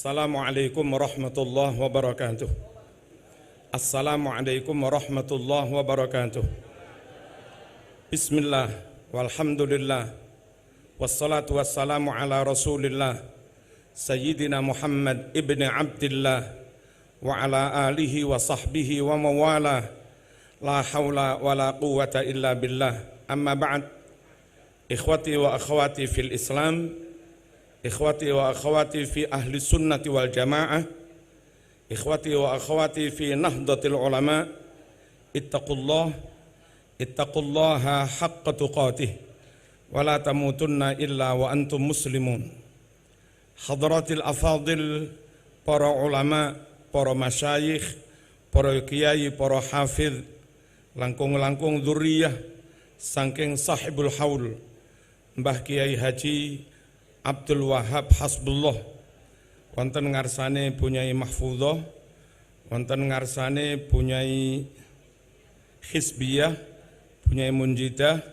Assalamualaikum warahmatullahi wabarakatuh. Assalamualaikum warahmatullahi wabarakatuh. Bismillah, walhamdulillah, wassalatu wassalamu ala rasulillah, Sayyidina Muhammad ibn Abdillah, wa ala alihi wa sahbihi wa mawala, la hawla wa la quwwata illa billah. Amma ba'd, ikhwati wa akhwati fil Islam, ikhwati wa akhwati fi ahli sunnati wal jamaah, ikhwati wa akhwati fi nahdlatil ulama, ittaqullaha haqqa tuqatih wa la tamutunna illa wa antum muslimun. Hadratil afadil, para ulama, para masyayikh, para kiai, para hafidh, langkung-langkung dzurriyyah saking sahibul haul Mbah Kiai Haji Abdul Wahab Hasbullah, wonten ngarsane punyai Mahfudhah, wonten ngarsane punyai Hizbiyah, punyai Munjidah,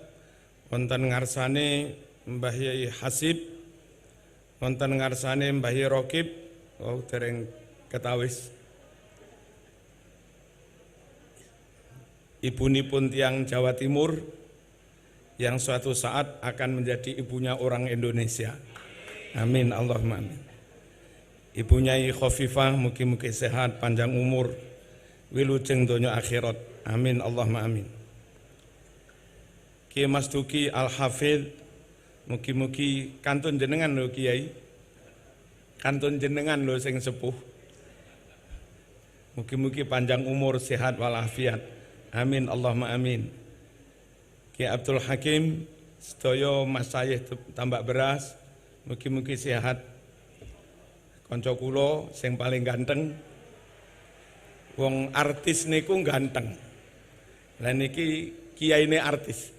wonten ngarsane Mbah Yai Hasib, wonten ngarsane Mbah Yai Rokib, dereng ketawis. Ibunipun tiang Jawa Timur yang suatu saat akan menjadi ibunya orang Indonesia. Amin, Allahumma amin. Ibunya Khofifah, mugi-mugi sehat, panjang umur, wilujeng donya akhirat. Amin, Allahumma amin. Kiai Mas Duki Al-Hafidh, mugi-mugi kantun jenengan lho Kiai, kantun jenengan lho sing sepuh. Mugi-mugi panjang umur, sehat walafiat. Amin, Allahumma amin. Kiai Abdul Hakim, sedaya masayih tambak beras, mugi-mugi sehat. Kanca kula sing paling ganteng, wong artis niku ganteng. Lah niki kiyaine artis.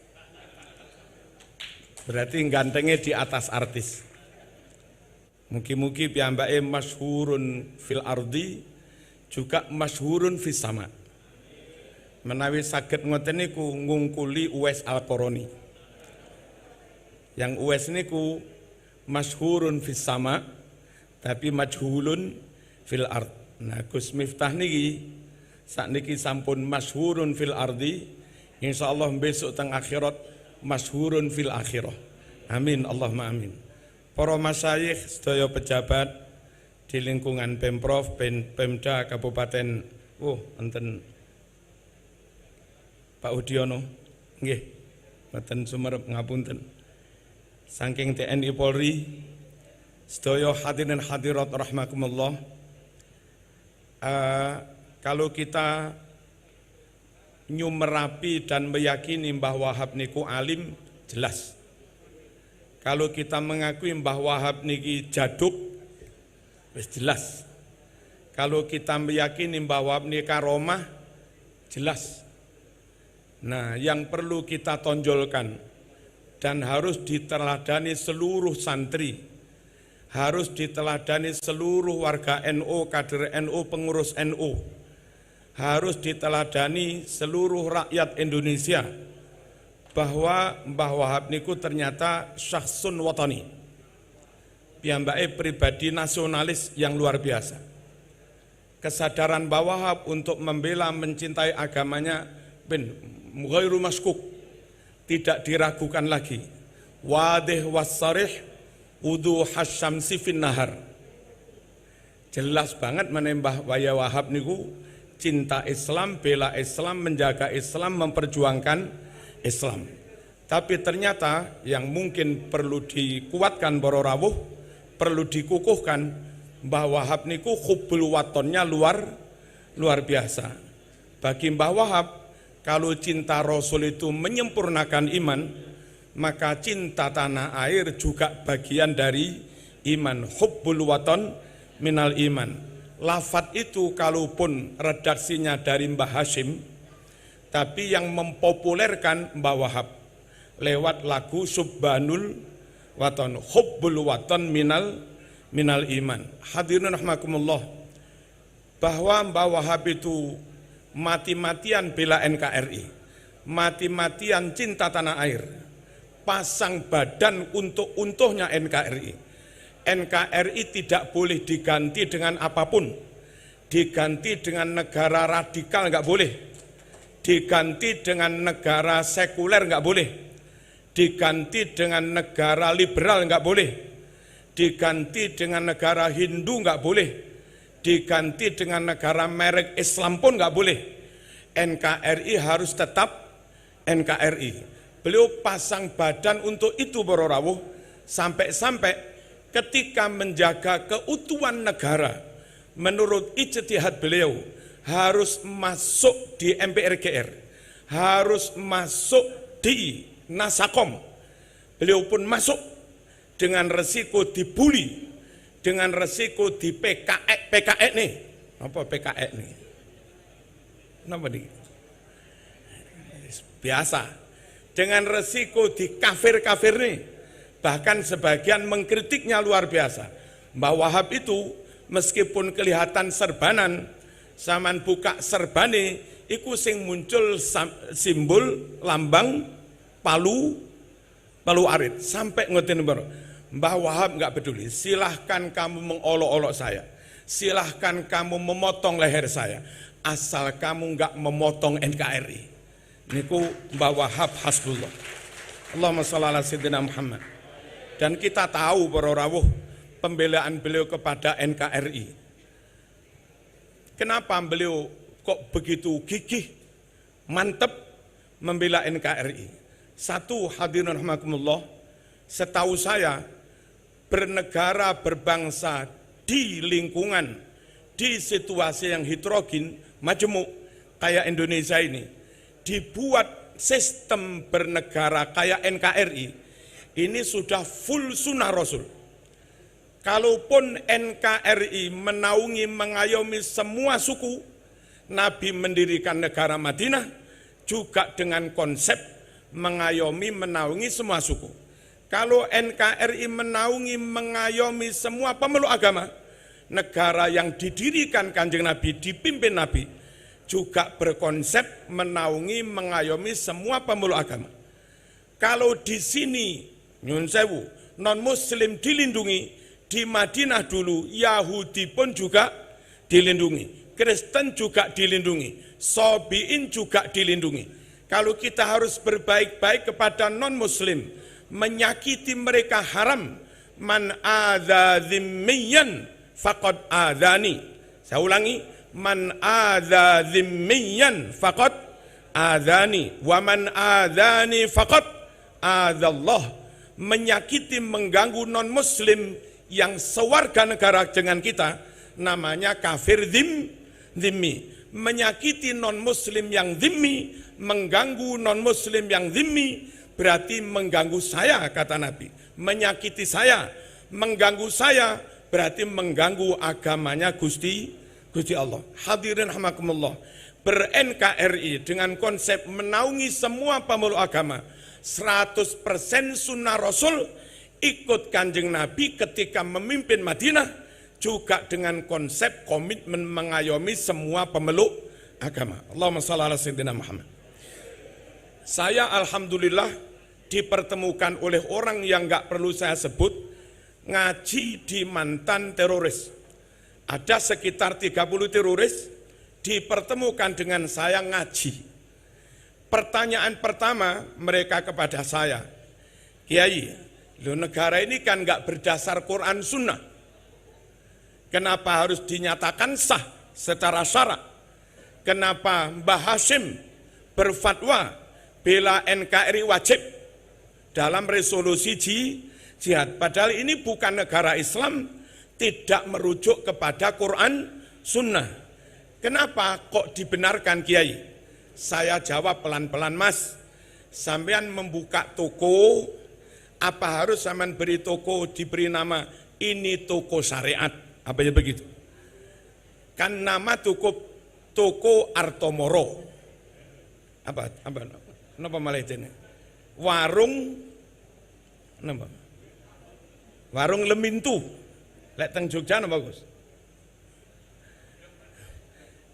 Berarti gantengnya di atas artis. Mugi-mugi piyambake masyhurun fil ardi, juga masyhurun fis sama. Menawi saged ngoten niku ngungkuli Uwais Al-Qarani. Yang Uwais niku masyhurun fis sama tapi majhulun fil ard. Nah, Gus Miftah niki sakniki sampun masyhurun fil ardi, insyaallah besok teng akhirat masyhurun fil akhirah. Amin, Allahumma amin. Para masyayikh, sedaya pejabat di lingkungan Pemprov, Pemda Kabupaten, enten Pak Udiono, nggih, mboten Sumerep, ngapunten. Saking TNI Polri, sedaya hadirin hadirat rahimakumullah. Kalau kita nyumerapi dan meyakini Mbah Wahab niku alim, jelas. Kalau kita mengakui Mbah Wahab niki jaduk, wis jelas. Kalau kita meyakini Mbah Wahab niki karomah, jelas. Nah, yang perlu kita tonjolkan dan harus diteladani seluruh santri, harus diteladani seluruh warga NU, kader NU, pengurus NU, harus diteladani seluruh rakyat Indonesia bahwa Mbah Wahab niku ternyata syakhsun watani, piyambake pribadi nasionalis yang luar biasa. Kesadaran Mbah Wahab untuk membela, mencintai agamanya ghairu maskuk, tidak diragukan lagi. Wadih wassarih wudu hasyamsi fin nahar. Jelas banget menembah Waya Wahab niku cinta Islam, bela Islam, menjaga Islam, memperjuangkan Islam. Tapi ternyata yang mungkin perlu dikuatkan para rawuh, perlu dikukuhkan, Mbah Wahab niku hubbul watonnya luar biasa. Bagi Mbah Wahab, kalau cinta Rasul itu menyempurnakan iman, maka cinta tanah air juga bagian dari iman. Hubbul waton minal iman. Lafat itu kalaupun redaksinya dari Mbah Hashim, tapi yang mempopulerkan Mbah Wahab lewat lagu Subbanul Waton, Hubbul waton minal iman. Hadirin rahimakumullah, bahwa Mbah Wahab itu mati-matian bela NKRI, mati-matian cinta tanah air, pasang badan untuk untuhnya NKRI. NKRI tidak boleh diganti dengan apapun. Diganti dengan negara radikal nggak boleh. Diganti dengan negara sekuler nggak boleh. Diganti dengan negara liberal nggak boleh. Diganti dengan negara Hindu nggak boleh. Diganti dengan negara merek Islam pun nggak boleh. NKRI harus tetap NKRI. Beliau pasang badan untuk itu para rawuh, sampai-sampai ketika menjaga keutuhan negara, menurut ijtihad beliau harus masuk di MPRGR, harus masuk di Nasakom. Beliau pun masuk dengan resiko dibully, dengan resiko di PKE nih. Apa PKE nih? Kenapa nih? Biasa. Dengan resiko di kafir-kafir nih. Bahkan sebagian mengkritiknya luar biasa. Mbah Wahab itu meskipun kelihatan serbanan, saman buka serbane, iku sing muncul simbol lambang palu arit. Sampai ngoten Mbah Wahab nggak peduli. Silahkan kamu mengolok-olok saya. Silahkan kamu memotong leher saya. Asal kamu nggak memotong NKRI. Niku Mbah Wahab hasbullah. Allahumma shalli ala sayyidina Muhammad. Dan kita tahu para rawuh pembelaan beliau kepada NKRI. Kenapa beliau kok begitu gigih, mantep membela NKRI? Satu, hadirin rahimakumullah, setahu saya bernegara berbangsa di lingkungan, di situasi yang heterogen, majemuk kayak Indonesia ini, dibuat sistem bernegara kayak NKRI, ini sudah full sunnah Rasul. Kalaupun NKRI menaungi mengayomi semua suku, Nabi mendirikan negara Madinah juga dengan konsep mengayomi menaungi semua suku. Kalau NKRI menaungi mengayomi semua pemeluk agama, negara yang didirikan Kanjeng Nabi, dipimpin Nabi, juga berkonsep menaungi mengayomi semua pemeluk agama. Kalau di sini nyun sewu non muslim dilindungi, di Madinah dulu Yahudi pun juga dilindungi, Kristen juga dilindungi, Sobiin juga dilindungi. Kalau kita harus berbaik-baik kepada non muslim, menyakiti mereka haram. Man adza dzimmiyan faqad adzani. Saya ulangi, man adza dzimmiyan faqad adzani wa man adzani faqad adzallah. Menyakiti, mengganggu non muslim yang sewarga negara dengan kita namanya kafir zimmi. Menyakiti non muslim yang zimmi, mengganggu non muslim yang zimmi, berarti mengganggu saya, kata Nabi. Menyakiti saya, mengganggu saya, berarti mengganggu agamanya Gusti Allah. Hadirin rahimakumullah, ber-NKRI dengan konsep menaungi semua pemeluk agama, 100% sunnah Rasul, ikut Kanjeng Nabi ketika memimpin Madinah, juga dengan konsep komitmen mengayomi semua pemeluk agama. Allahumma shalli ala sayyidina Muhammad. Saya alhamdulillah dipertemukan oleh orang yang nggak perlu saya sebut, ngaji di mantan teroris. Ada sekitar 30 teroris dipertemukan dengan saya ngaji. Pertanyaan pertama mereka kepada saya, Kiai, lo negara ini kan nggak berdasar Quran Sunnah. Kenapa harus dinyatakan sah secara syarak? Kenapa Mbah Hashim berfatwa bela NKRI wajib dalam resolusi jihad? Padahal ini bukan negara Islam, tidak merujuk kepada Quran Sunnah. Kenapa kok dibenarkan, Kiai? Saya jawab pelan-pelan, Mas. Sampean membuka toko, apa harus sampean beri toko diberi nama ini toko syariat? Apa ya begitu? Kan nama toko Artomoro. Apa malah itu? Warung napa? Warung Lemintu. Lek teng Jogja napa bagus?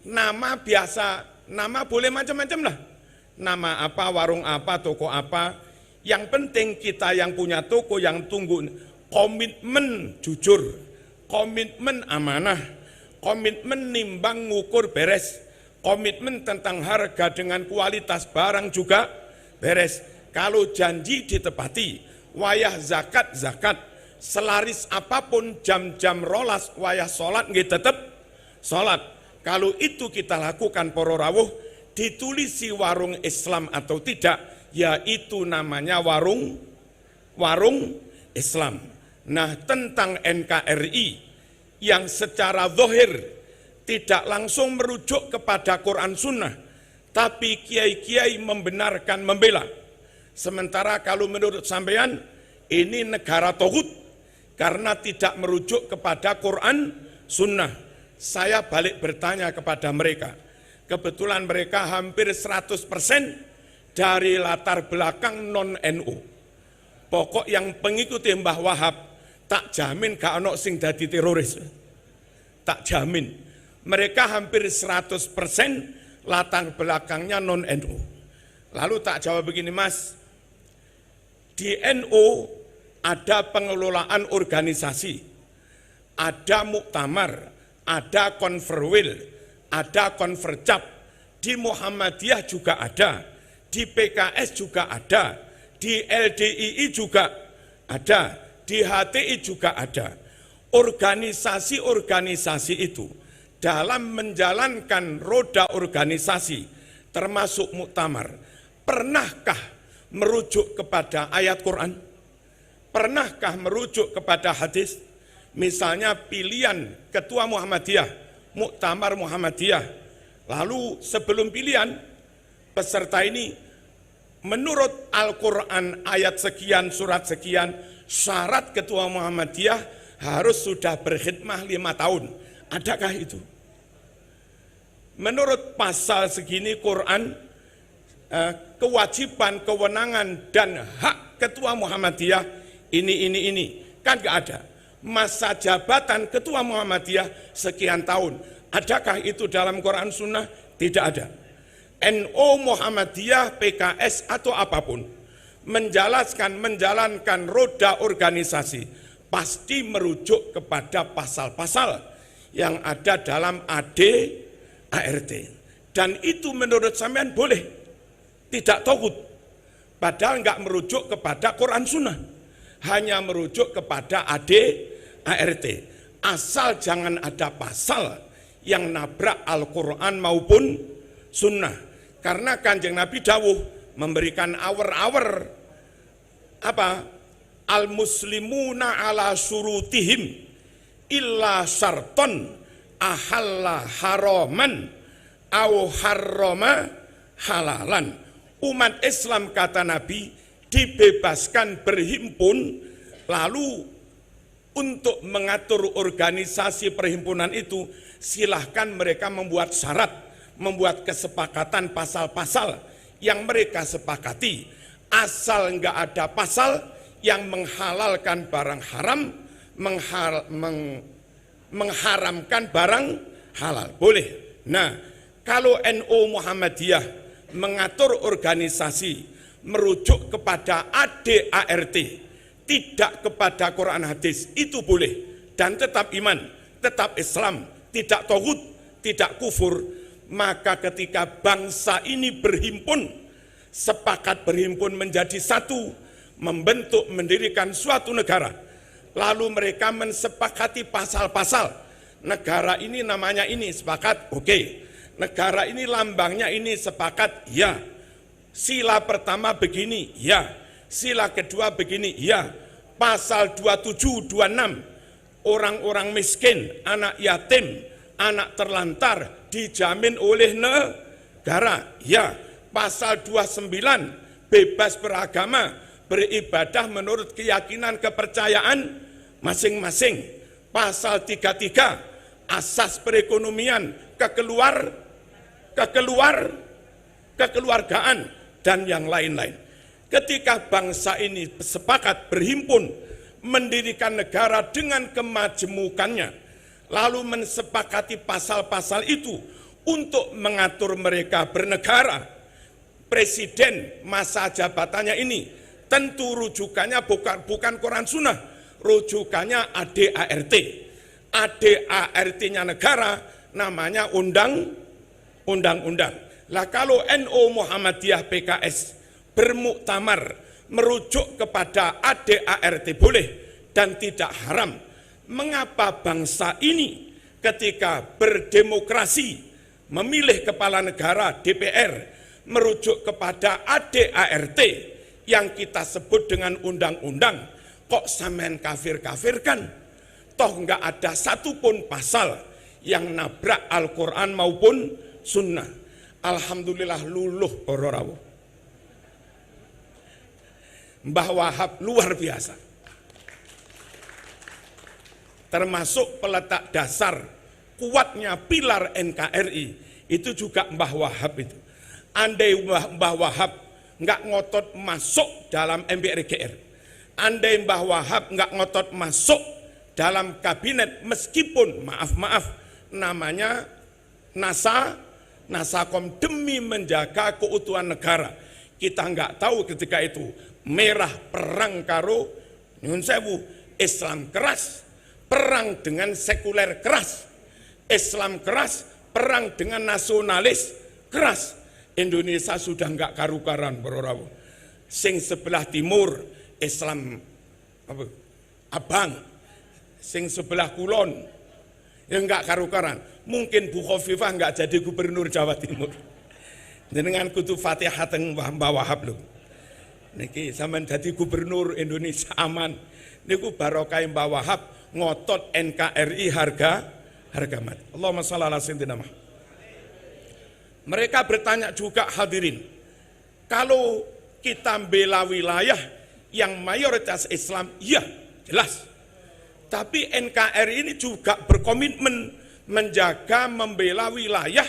Nama biasa, nama boleh macam-macam lah. Nama apa, warung apa, toko apa. Yang penting kita yang punya toko yang tunggu komitmen jujur, komitmen amanah, komitmen nimbang ngukur beres, komitmen tentang harga dengan kualitas barang juga beres. Kalau janji ditepati, wayah zakat, selaris apapun jam-jam rolas wayah sholat nggih tetep sholat. Kalau itu kita lakukan para rawuh, ditulisi warung Islam atau tidak, yaitu namanya warung Islam. Nah, tentang NKRI yang secara zahir tidak langsung merujuk kepada Quran Sunnah, tapi kiai-kiai membenarkan membela. Sementara kalau menurut sampean ini negara tauhid karena tidak merujuk kepada Quran Sunnah. Saya balik bertanya kepada mereka. Kebetulan mereka hampir 100% dari latar belakang non-NU. Pokok yang pengikuti Mbah Wahab, tak jamin gak ono sing dadi teroris. Tak jamin. Mereka hampir 100% latar belakangnya non-NU. Lalu tak jawab begini, Mas, di NU ada pengelolaan organisasi, ada muktamar, ada konferwil, ada konvercap, di Muhammadiyah juga ada, di PKS juga ada, di LDII juga ada, di HTI juga ada. Organisasi-organisasi itu dalam menjalankan roda organisasi termasuk muktamar, pernahkah merujuk kepada ayat Quran? Pernahkah merujuk kepada hadis? Misalnya pilihan ketua Muhammadiyah, muktamar Muhammadiyah. Lalu sebelum pilihan, peserta ini menurut Al-Quran ayat sekian, surat sekian, syarat ketua Muhammadiyah harus sudah berkhidmah 5 tahun. Adakah itu? Menurut pasal segini Quran, kewajiban, kewenangan, dan hak ketua Muhammadiyah ini, kan gak ada. Masa jabatan ketua Muhammadiyah sekian tahun. Adakah itu dalam Quran Sunnah? Tidak ada. NU, Muhammadiyah, PKS atau apapun menjalankan roda organisasi pasti merujuk kepada pasal-pasal yang ada dalam AD/ART. Dan itu menurut sampean boleh. Tidak tauhid, padahal enggak merujuk kepada Quran Sunnah, hanya merujuk kepada AD/ART. Asal jangan ada pasal yang nabrak Al-Quran maupun Sunnah. Karena Kanjeng Nabi dawuh memberikan awar-awar al-muslimuna ala surutihim illa syarton ahalla haraman au harrama halalan. Umat Islam, kata Nabi, dibebaskan berhimpun, lalu untuk mengatur organisasi perhimpunan itu silahkan mereka membuat syarat, membuat kesepakatan pasal-pasal yang mereka sepakati. Asal enggak ada pasal yang menghalalkan barang haram, mengharamkan barang halal. Boleh. Nah, kalau NU Muhammadiyah mengatur organisasi merujuk kepada AD/ART, tidak kepada Quran hadis, itu boleh. Dan tetap iman, tetap Islam, tidak tauhid, tidak kufur. Maka ketika bangsa ini berhimpun, sepakat berhimpun menjadi satu, membentuk, mendirikan suatu negara, lalu mereka mensepakati pasal-pasal, negara ini namanya ini, sepakat, oke. Negara ini lambangnya ini, sepakat, ya. Sila pertama begini, ya. Sila kedua begini, ya. Pasal 27, 26, orang-orang miskin, anak yatim, anak terlantar dijamin oleh negara, ya. Pasal 29, bebas beragama, beribadah menurut keyakinan kepercayaan masing-masing. Pasal 33, asas perekonomian, kekeluargaan, dan yang lain-lain. Ketika bangsa ini sepakat berhimpun mendirikan negara dengan kemajemukannya, lalu mensepakati pasal-pasal itu untuk mengatur mereka bernegara, presiden masa jabatannya ini tentu rujukannya bukan Quran Sunnah, rujukannya ADART. ADART-nya negara namanya undang-undang. Lah kalau NU Muhammadiyah PKS bermuktamar merujuk kepada ADART boleh dan tidak haram, mengapa bangsa ini ketika berdemokrasi memilih kepala negara DPR merujuk kepada ADART yang kita sebut dengan undang-undang, kok sampean kafir-kafirkan? Toh enggak ada satupun pasal yang nabrak Al-Quran maupun Sunnah. Alhamdulillah luluh para rawuh. Mbah Wahab luar biasa. Termasuk peletak dasar kuatnya pilar NKRI itu juga Mbah Wahab itu. Andai Mbah Wahab enggak ngotot masuk dalam MPR/GR, andai Mbah Wahab enggak ngotot masuk dalam kabinet, meskipun maaf namanya Nasakom demi menjaga keutuhan negara, kita enggak tahu ketika itu merah perang karo nyun sewu Islam keras, perang dengan sekuler keras, Islam keras, perang dengan nasionalis keras. Indonesia sudah enggak karu-karan bro. Sing sebelah timur Islam abang, sing sebelah kulon yang enggak karu-karan. Mungkin Bu Khofifah enggak jadi gubernur Jawa Timur. Dengan kutu Fatihah teng Mbah Wahab lho. Niki sampean jadi gubernur Indonesia aman. Niku barokah Mbah Wahab ngotot NKRI harga mati. Allahumma shalli ala sayyidina Muhammad. Mereka bertanya juga hadirin, kalau kita bela wilayah yang mayoritas Islam, iya jelas. Tapi NKRI ini juga berkomitmen menjaga membela wilayah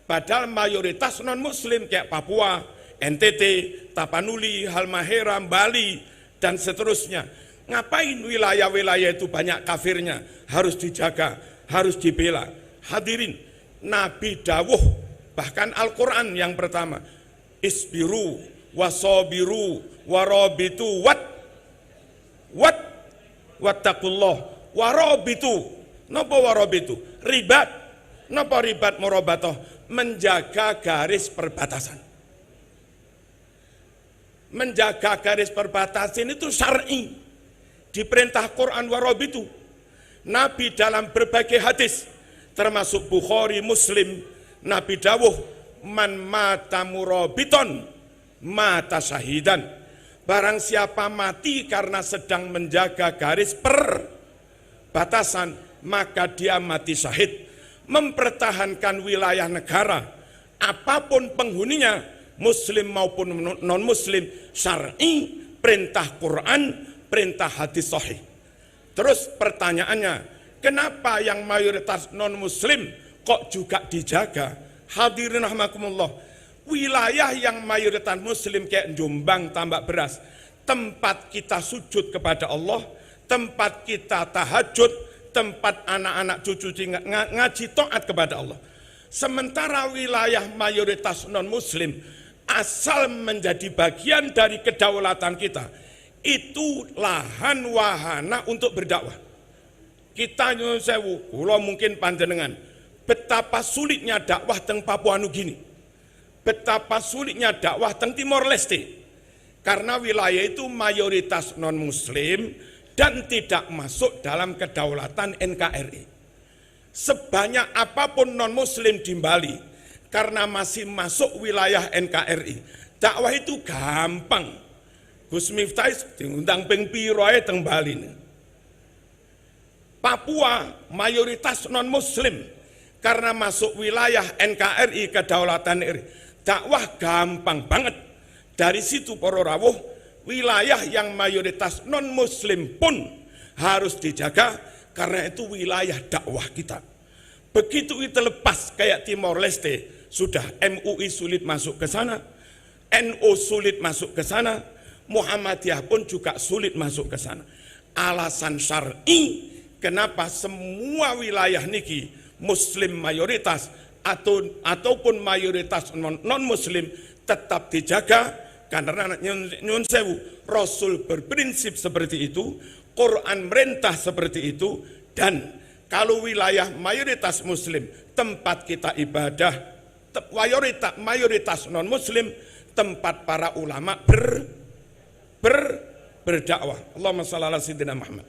padahal mayoritas non muslim kayak Papua, NTT, Tapanuli, Halmahera, Bali dan seterusnya. Ngapain wilayah-wilayah itu banyak kafirnya harus dijaga, harus dibela? Hadirin, Nabi dawuh, bahkan Al-Quran yang pertama, isbiru wasobiru warobitu wattaqullah warobitu. Napa warobitu? Ribat. Napa ribat murabatoh? Menjaga garis perbatasan. Menjaga garis perbatasan itu syar'i, diperintah Quran warobitu. Nabi dalam berbagai hadis termasuk Bukhari, Muslim, Nabi dawuh, man mata murabiton mata syahidan. Barang siapa mati karena sedang menjaga garis perbatasan, maka dia mati syahid. Mempertahankan wilayah negara, apapun penghuninya, muslim maupun non muslim, syar'i, perintah Quran, perintah hadis sahih. Terus pertanyaannya, kenapa yang mayoritas non muslim kok juga dijaga? Hadirin rahimakumullah, wilayah yang mayoritas muslim kayak Jombang, Tambak Beras, tempat kita sujud kepada Allah, tempat kita tahajud, tempat anak-anak cucu ngaji taat kepada Allah. Sementara wilayah mayoritas non muslim asal menjadi bagian dari kedaulatan kita, itu lahan wahana untuk berdakwah. Kita nyuwun sewu, kula mungkin panjenengan, betapa sulitnya dakwah teng Papua Nugini, betapa sulitnya dakwah teng Timor Leste, karena wilayah itu mayoritas non muslim dan tidak masuk dalam kedaulatan NKRI. Sebanyak apapun non muslim di Bali, karena masih masuk wilayah NKRI, dakwah itu gampang. Gus Miftah diundang ping piro ae teng Bali. Papua mayoritas non muslim, karena masuk wilayah NKRI, kedaulatan RI, dakwah gampang banget. Dari situ para rawuh, wilayah yang mayoritas non muslim pun harus dijaga, karena itu wilayah dakwah kita. Begitu itu lepas kayak Timor Leste, sudah MUI sulit masuk ke sana, NU sulit masuk ke sana, Muhammadiyah pun juga sulit masuk ke sana. Alasan syar'i kenapa semua wilayah niki muslim mayoritas ataupun mayoritas non muslim tetap dijaga, karena nyun sewu Rasul berprinsip seperti itu. Quran merintah seperti itu. Dan kalau wilayah mayoritas muslim, tempat kita ibadah, mayoritas non muslim, tempat para ulama berdakwah. Allahumma shalli ala sayyidina Muhammad.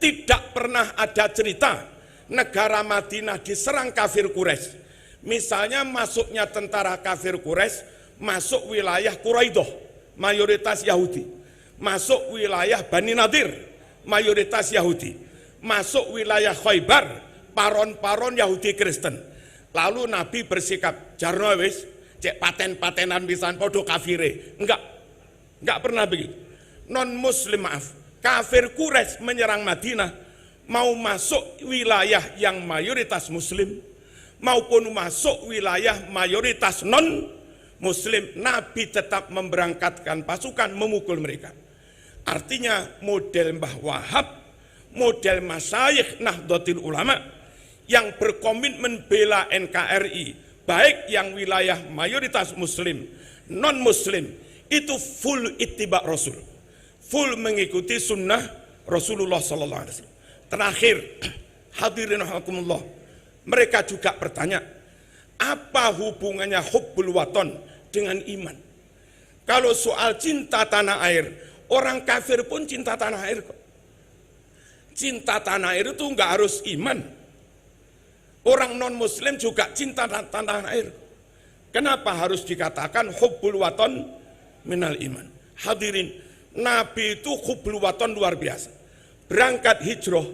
Tidak pernah ada cerita negara Madinah diserang kafir Quraisy. Misalnya masuknya tentara kafir Quraisy masuk wilayah Quraidah, mayoritas Yahudi. Masuk wilayah Bani Nadir, mayoritas Yahudi. Masuk wilayah Khaybar, paron-paron Yahudi Kristen. Lalu Nabi bersikap, jarno wis, cek paten-patenan pisan podo kafire. Enggak pernah begitu. Non muslim maaf, kafir Quraisy menyerang Madinah, mau masuk wilayah yang mayoritas muslim maupun masuk wilayah mayoritas non muslim, Nabi tetap memberangkatkan pasukan memukul mereka. Artinya model Mbah Wahab, model masyayikh Nahdlatul Ulama yang berkomitmen bela NKRI, baik yang wilayah mayoritas muslim, non muslim, itu full ittiba Rasul, full mengikuti sunnah Rasulullah sallallahu alaihi wasallam. Terakhir, hadirin rahimakumullah, mereka juga bertanya, apa hubungannya hubbul waton dengan iman? Kalau soal cinta tanah air, orang kafir pun cinta tanah air kok. Cinta tanah air itu enggak harus iman. Orang non muslim juga cinta tanah air. Kenapa harus dikatakan hubbul waton minal iman? Hadirin, Nabi itu hubbul waton luar biasa. Berangkat hijrah,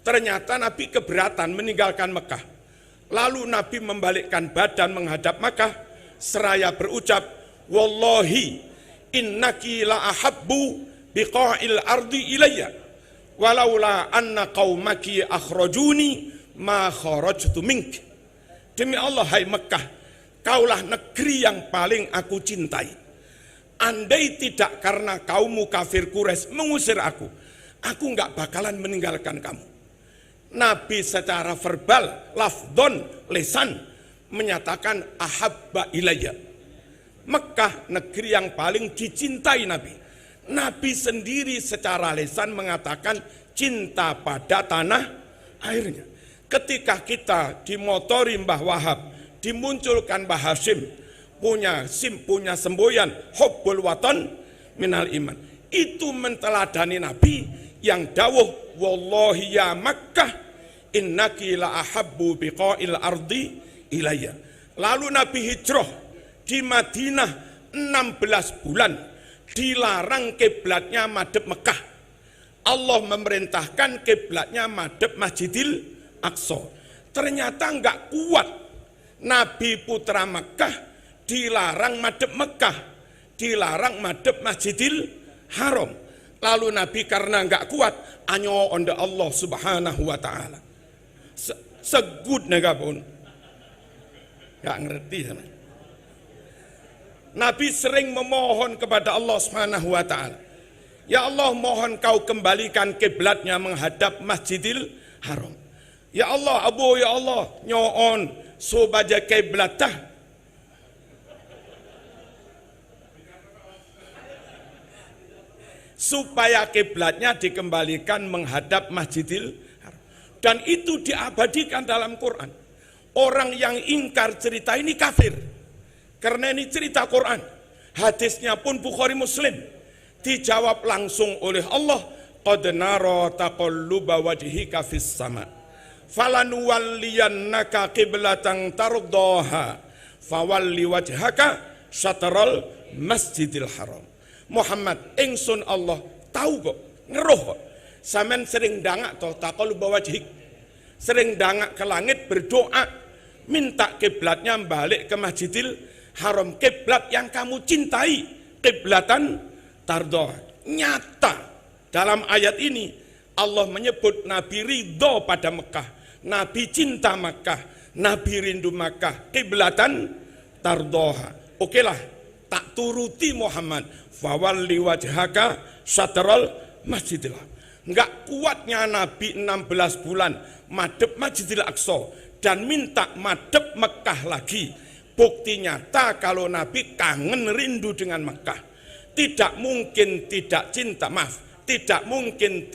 ternyata Nabi keberatan meninggalkan Mekah. Lalu Nabi membalikkan badan menghadap Mekah seraya berucap, wallahi innaki la ahabbu biqa'il ardi ilayya walaula anna qaumaki akhrajuni ma kharajtu mink. Demi Allah, hai Mekah, kaulah negeri yang paling aku cintai. Andai tidak karena kaummu kafir Quraisy mengusir aku enggak bakalan meninggalkan kamu. Nabi secara verbal, lafdon, lisan menyatakan ahabba ilayya. Mekah negeri yang paling dicintai Nabi. Nabi sendiri secara lisan mengatakan cinta pada tanah airnya. Ketika kita dimotori Mbah Wahab, dimunculkan Mbah Hashim, punya semboyan hubbul waton minal iman. Itu menteladani Nabi yang dawuh, wallahi ya Makkah innaki la ahabbu biqa'il ardi ilayya. Lalu Nabi hijrah di Madinah 16 bulan, dilarang kiblatnya madhep Mekah. Allah memerintahkan kiblatnya madhep Masjidil Aqsa. Ternyata enggak kuat. Nabi putra Mekah dilarang madhep Mekah, dilarang madhep Masjidil Haram. Lalu Nabi karena enggak kuat, anyo onda Allah Subhanahu wa taala. Segud nega pun enggak ngerti sama. Nabi sering memohon kepada Allah Subhanahu wa taala, ya Allah, mohon kau kembalikan kiblatnya menghadap Masjidil Haram. Ya Allah, abu ya Allah, nyoon sobaja kiblatah. Supaya kiblatnya dikembalikan menghadap Masjidil Haram. Dan itu diabadikan dalam Quran. Orang yang ingkar cerita ini kafir. Karena ini cerita Quran. Hadisnya pun Bukhari Muslim. Dijawab langsung oleh Allah, qad nara taqalluba wajhika fis sama falanuwalliyannaka qiblatan tardaha fawalli wajhaka syatral Masjidil Haram. Muhammad, ingsun Allah tahu kok, ngeruh kok. Sampean sering dangak toh taqalluba wajhik. Sering dangak ke langit berdoa minta kiblatnya balik ke Masjidil Haram, kiblat yang kamu cintai, kiblatan tardoha. Nyata dalam ayat ini Allah menyebut Nabi ridho pada Mekah, Nabi cinta Mekah, Nabi rindu Mekah, kiblatan tardoha. Oke lah, tak turuti Muhammad, fawalli wajhaka syatral Masjidil Haram. Enggak kuatnya Nabi 16 bulan madhep Masjidil Aqsa dan minta madhep Mekah lagi. Bukti nyata kalau Nabi kangen rindu dengan Mekah. Tidak mungkin tidak cinta, maaf, tidak mungkin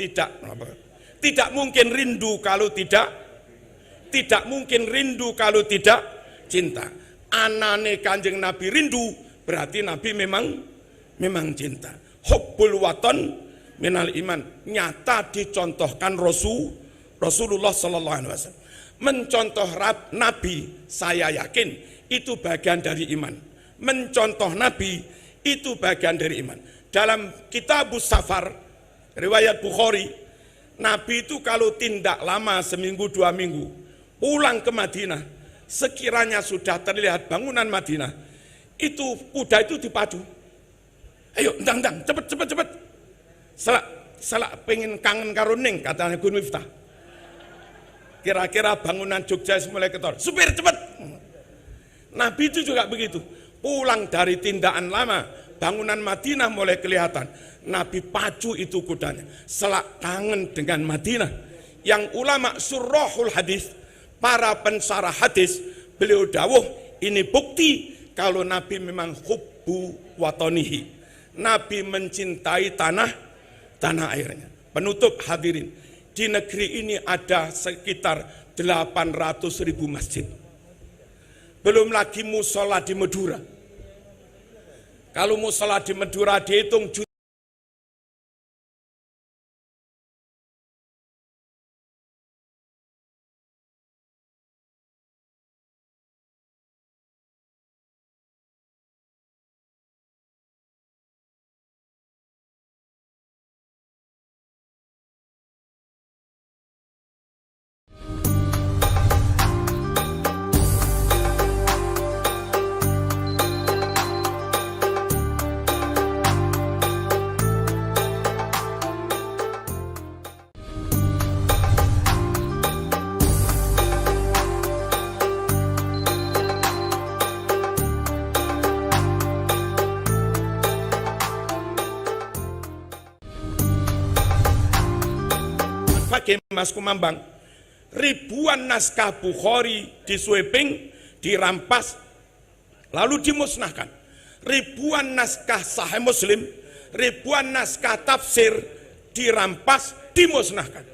rindu kalau tidak mungkin rindu kalau tidak cinta. Anane Kanjeng Nabi rindu, berarti Nabi memang cinta. Hubbul waton minal iman, nyata dicontohkan Rasulullah sallallahu alaihi wasallam. Mencontoh Nabi, saya yakin itu bagian dari iman. Mencontoh Nabi itu bagian dari iman. Dalam Kitabus Safar riwayat Bukhari, Nabi itu kalau tindak lama seminggu 2 minggu pulang ke Madinah, sekiranya sudah terlihat bangunan Madinah, itu kuda itu dipacu. Ayo, ndang, cepet. Selak pengen kangen karo ning, katanya Gun Miftah. Kira-kira bangunan Jogja mulai ketor, supir cepet. Nabi itu juga begitu. Pulang dari tindakan lama, bangunan Madinah mulai kelihatan. Nabi pacu itu kudanya. Selak kangen dengan Madinah. Yang ulama surahul hadis, para pensarah hadis, beliau dawuh, ini bukti kalau Nabi memang hubbu watonihi. Nabi mencintai tanah airnya. Penutup hadirin, di negeri ini ada sekitar 800.000 masjid. Belum lagi musola di Madura. Kalau musola di Madura dihitung Mas Kumambang, ribuan naskah Bukhari disweping, dirampas, lalu dimusnahkan. Ribuan naskah Sahih Muslim, ribuan naskah tafsir dirampas, dimusnahkan.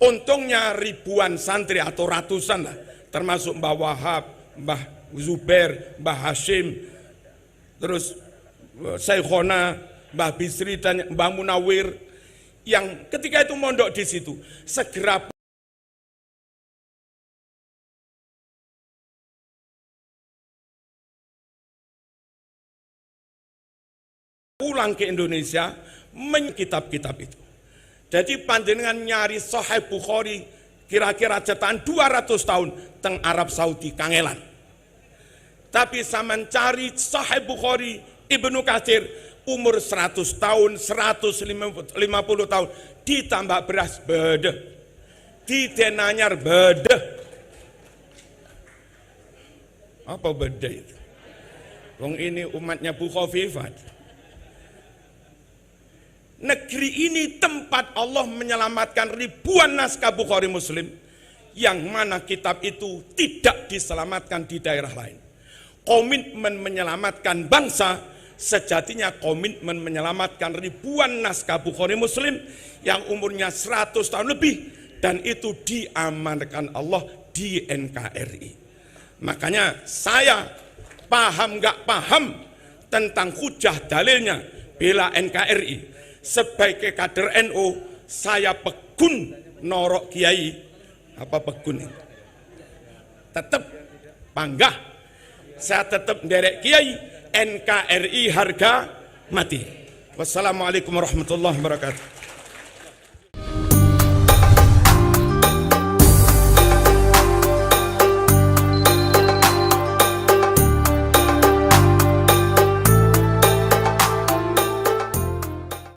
Untungnya ribuan santri atau ratusan lah, termasuk Mbah Wahab, Mbah Zubair, Mbah Hashim, terus Syekhona, Mbah Bisri dan Mbah Munawir, yang ketika itu mondok di situ segera pulang ke Indonesia kitab-kitab itu. Jadi panjenengan nyari Sahih Bukhari kira-kira cetakan 200 tahun teng Arab Saudi kangelan. Tapi sama cari Sahih Bukhari Ibnu Katsir umur 100 tahun, 150 tahun, ditambah beras bedeh, didenanyar bedeh. Apa bedeh itu? Wong ini umatnya Bu Khofifat. Negeri ini tempat Allah menyelamatkan ribuan naskah Bukhari Muslim, yang mana kitab itu tidak diselamatkan di daerah lain. Komitmen menyelamatkan bangsa, sejatinya komitmen menyelamatkan ribuan naskah Bukhari Muslim yang umurnya 100 tahun lebih, dan itu diamankan Allah di NKRI. Makanya saya paham gak paham tentang hujah dalilnya bela NKRI, sebagai kader NU saya pegun norok kiai apa pegun ini tetap panggah, saya tetap derek kiai NKRI harga mati. Wassalamualaikum warahmatullahi wabarakatuh.